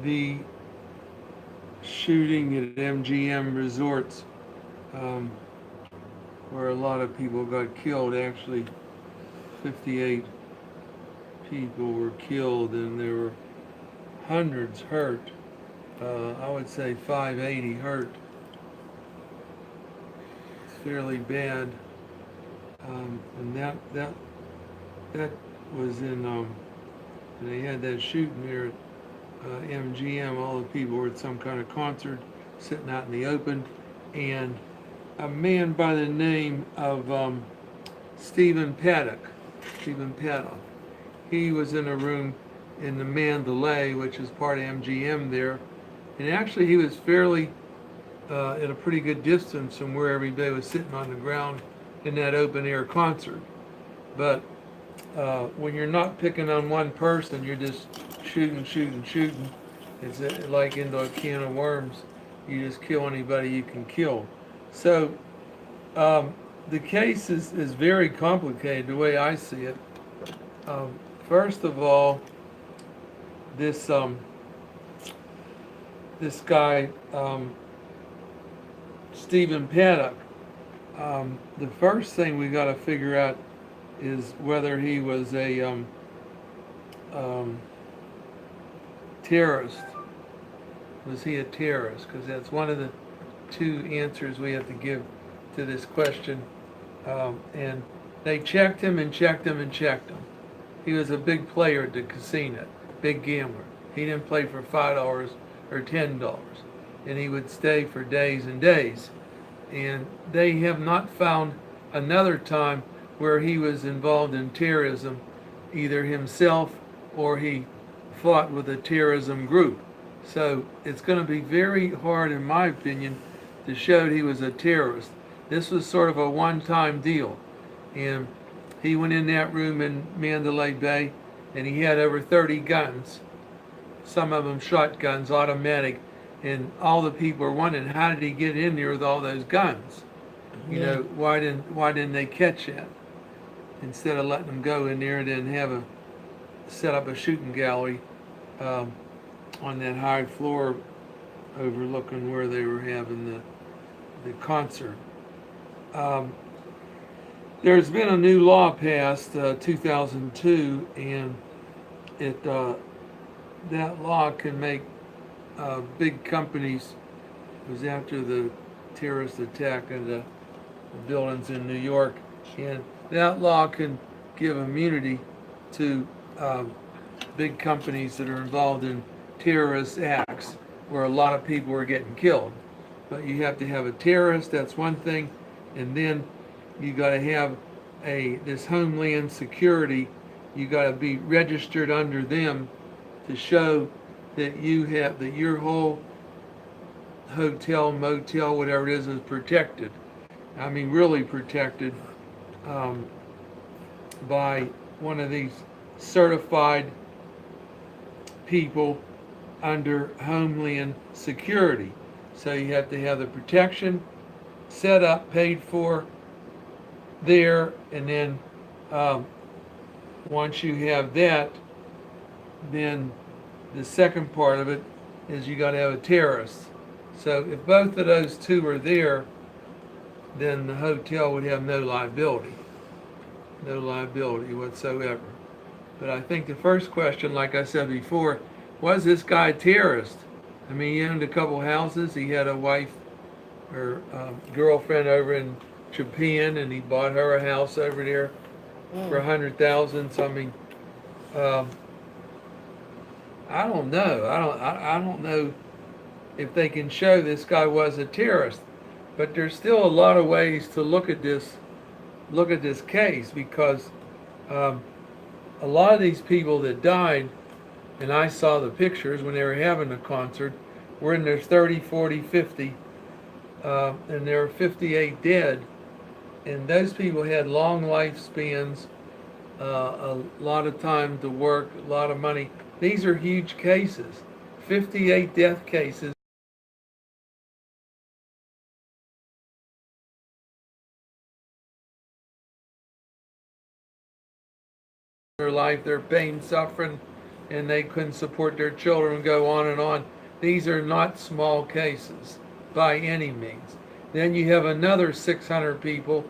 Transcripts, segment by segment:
the shooting at MGM resorts, um, where a lot of people got killed. Actually, 58 people were killed and there were hundreds hurt. I would say 580 hurt. It's fairly bad. And that was in, and they had that shooting there at MGM. All the people were at some kind of concert, sitting out in the open, and a man by the name of Stephen Paddock, Stephen Paddock, he was in a room in the Mandalay, which is part of MGM there, and actually he was fairly at a pretty good distance from where everybody was sitting on the ground in that open air concert. But when you're not picking on one person, you're just shooting, shooting, shooting. It's like into a can of worms. You just kill anybody you can kill. So um, the case is very complicated the way I see it. Um, First of all, this this guy Stephen Paddock. The first thing we got to figure out is whether he was a um, terrorist. Was he a terrorist? Because that's one of the two answers we have to give to this question. And they checked him and checked him and checked him. He was a big player at the casino, big gambler. He didn't play for $5 or $10, and he would stay for days and days. And they have not found another time where he was involved in terrorism, either himself or he fought with a terrorism group. So it's going to be very hard, in my opinion, to show that he was a terrorist. This was sort of a one-time deal. And he went in that room in Mandalay Bay and he had over 30 guns, some of them shotguns, automatic, and all the people were wondering how did he get in there with all those guns? You Yeah. know, why didn't they catch that instead of letting them go in there and then have a set up a shooting gallery um, on that high floor overlooking where they were having the concert. Um, there's been a new law passed 2002, and it that law can make big companies. It was after the terrorist attack of the buildings in New York, and that law can give immunity to big companies that are involved in terrorist acts where a lot of people are getting killed. But you have to have a terrorist, that's one thing, and then you got to have a this Homeland Security. You got to be registered under them to show that you have that your whole hotel, motel, whatever it is protected. I mean, really protected um, by one of these certified people under Homeland Security. So you have to have the protection set up, paid for there, and then um, once you have that, then the second part of it is you got to have a terrorist. So if both of those two are there, then the hotel would have no liability whatsoever. But I think the first question, like I said before, was this guy a terrorist? I mean, he owned a couple houses. He had a wife or girlfriend over in Japan, and he bought her a house over there for Mm. $100,000. So I mean, um, I don't know. I don't know if they can show this guy was a terrorist. But there's still a lot of ways to look at this case because um, a lot of these people that died, and I saw the pictures when they were having the concert, were in their 30, 40, 50, and there were 58 dead. And those people had long lifespans, a lot of time to work, a lot of money. These are huge cases. 58 death cases. Their life, their pain, suffering, and they couldn't support their children, and go on and on. These are not small cases by any means. Then you have another 600 people.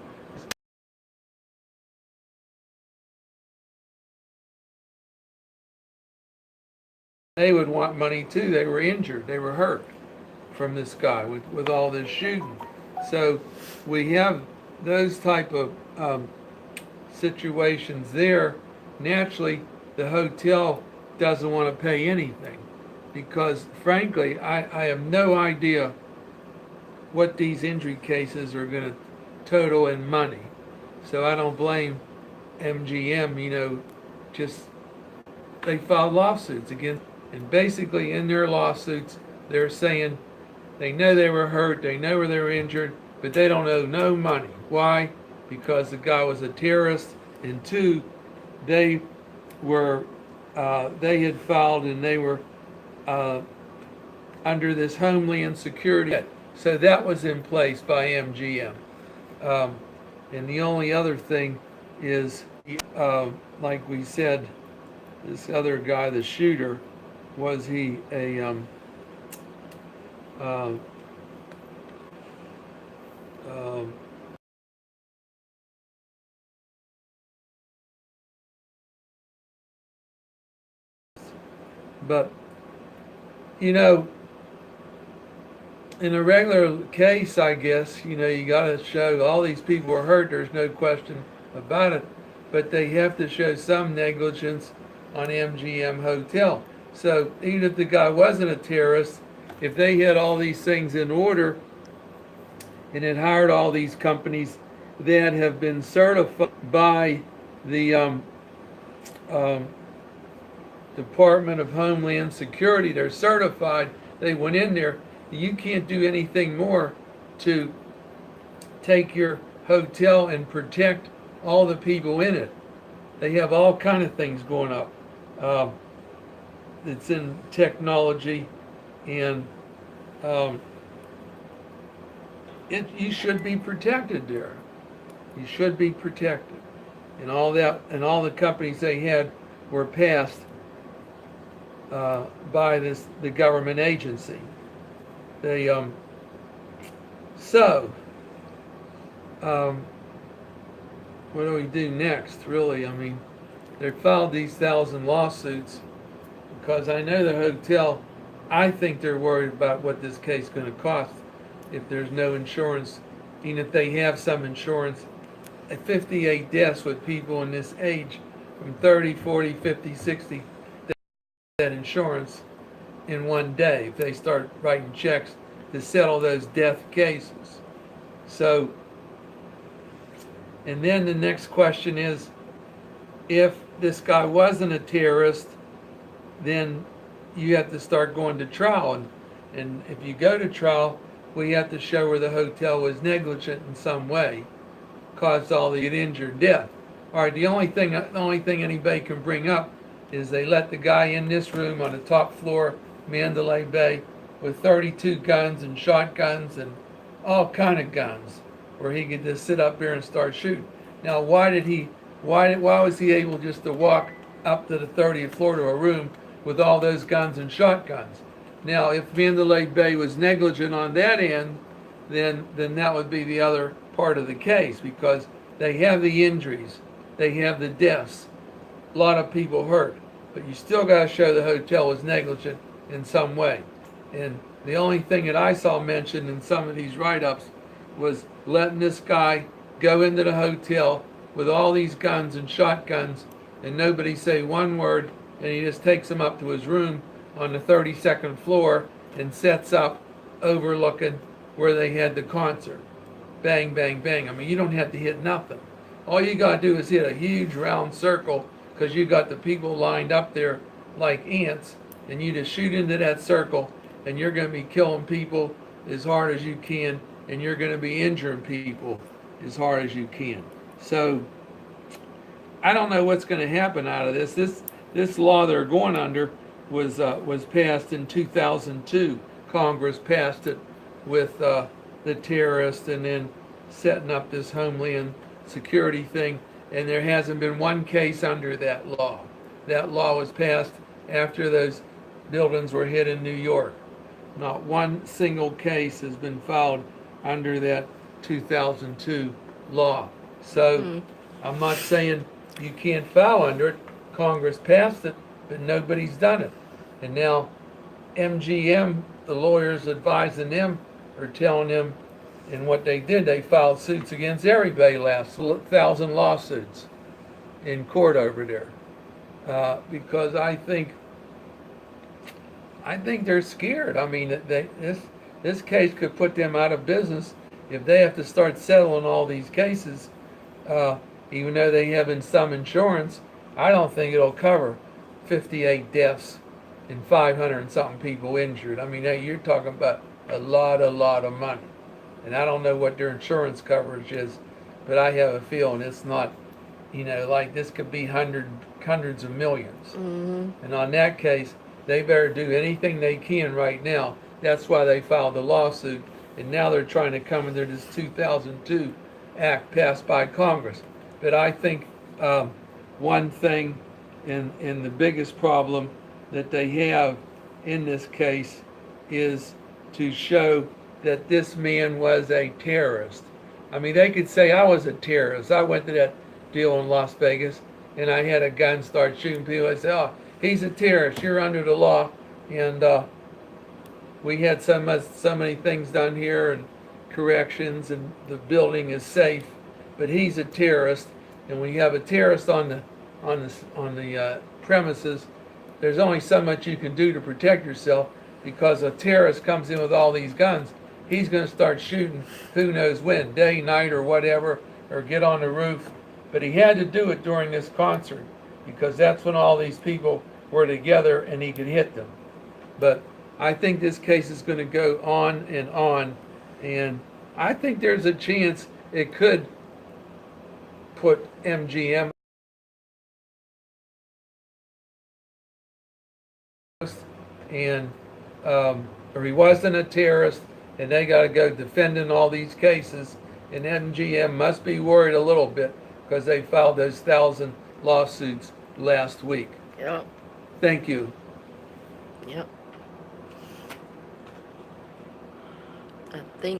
They would want money too. They were injured. They were hurt from this guy with all this shooting. So we have those type of situations there. Naturally, the hotel doesn't want to pay anything because, frankly, I have no idea what these injury cases are going to total in money. So I don't blame MGM, just they filed lawsuits against, and basically in their lawsuits, they're saying they know they were hurt, they know where they were injured, but they don't owe no money. Why? Because the guy was a terrorist, and two, they were, they had filed and they were under this Homeland Security. So that was in place by MGM. And the only other thing is, like we said, this other guy, the shooter, was he a but in a regular case, I guess, you got to show all these people were hurt. There's no question about it. But they have to show some negligence on MGM Hotel. So even if the guy wasn't a terrorist, if they had all these things in order and had hired all these companies that have been certified by the Department of Homeland Security, they're certified, they went in there, you can't do anything more to take your hotel and protect all the people in it. They have all kind of things going up. It's in technology, and you should be protected there. You should be protected, and all that, and all the companies they had were passed by the government agency. They what do we do next? Really, I mean, they filed these 1,000 lawsuits because I know the hotel. I think they're worried about what this case is going to cost if there's no insurance, even if they have some insurance. At 58 deaths with people in this age from 30, 40, 50, 60, that insurance in one day if they start writing checks to settle those death cases. So, and then the next question is, if this guy wasn't a terrorist, then you have to start going to trial. And if you go to trial, we have to show where the hotel was negligent in some way, caused all the injured death. All right, the only thing anybody can bring up is they let the guy in this room on the top floor, Mandalay Bay, with 32 guns and shotguns and all kind of guns, where he could just sit up there and start shooting. Now, why was he able just to walk up to the 30th floor to a room with all those guns and shotguns? Now, if Mandalay Bay was negligent on that end, then that would be the other part of the case, because they have the injuries, they have the deaths, a lot of people hurt, but you still got to show the hotel was negligent in some way. And the only thing that I saw mentioned in some of these write-ups was letting this guy go into the hotel with all these guns and shotguns and nobody say one word, and he just takes them up to his room on the 32nd floor and sets up overlooking where they had the concert. Bang, bang, bang. I mean, you don't have to hit nothing. All you got to do is hit a huge round circle, because you got the people lined up there like ants, and you just shoot into that circle, and you're going to be killing people as hard as you can, and you're going to be injuring people as hard as you can. So I don't know what's going to happen out of this. This law they're going under was passed in 2002. Congress passed it with the terrorists, and then setting up this Homeland Security thing, and there hasn't been one case under that law. That law was passed after those buildings were hit in New York. Not one single case has been filed under that 2002 law. So I'm not saying you can't file under it. Congress passed it, but nobody's done it. And now MGM, the lawyers advising them, are telling them, and what they did, they filed suits against everybody, last 1,000 lawsuits in court over there. Because I think they're scared. I mean, this case could put them out of business if they have to start settling all these cases. Even though they have some insurance, I don't think it'll cover 58 deaths and 500 and something people injured. I mean, you're talking about a lot of money. And I don't know what their insurance coverage is, but I have a feeling it's not, like this could be hundreds of millions. And on that case, they better do anything they can right now. That's why they filed the lawsuit. And now they're trying to come under this 2002 act passed by Congress. But I think one thing and the biggest problem that they have in this case is to show that this man was a terrorist. I mean, they could say I was a terrorist. I went to that deal in Las Vegas and I had a gun start shooting people. I said, oh, he's a terrorist. You're under the law. And we had so many things done here and corrections, and the building is safe. But he's a terrorist, and when you have a terrorist on the premises, there's only so much you can do to protect yourself, because a terrorist comes in with all these guns. He's going to start shooting who knows when, day, night, or whatever, or get on the roof. But he had to do it during this concert, because that's when all these people were together and he could hit them. But I think this case is going to go on, and I think there's a chance it could put MGM and or he wasn't a terrorist, and they got to go defending all these cases, and MGM must be worried a little bit because they filed those 1,000 lawsuits last week. Yep. Thank you. Yep. I think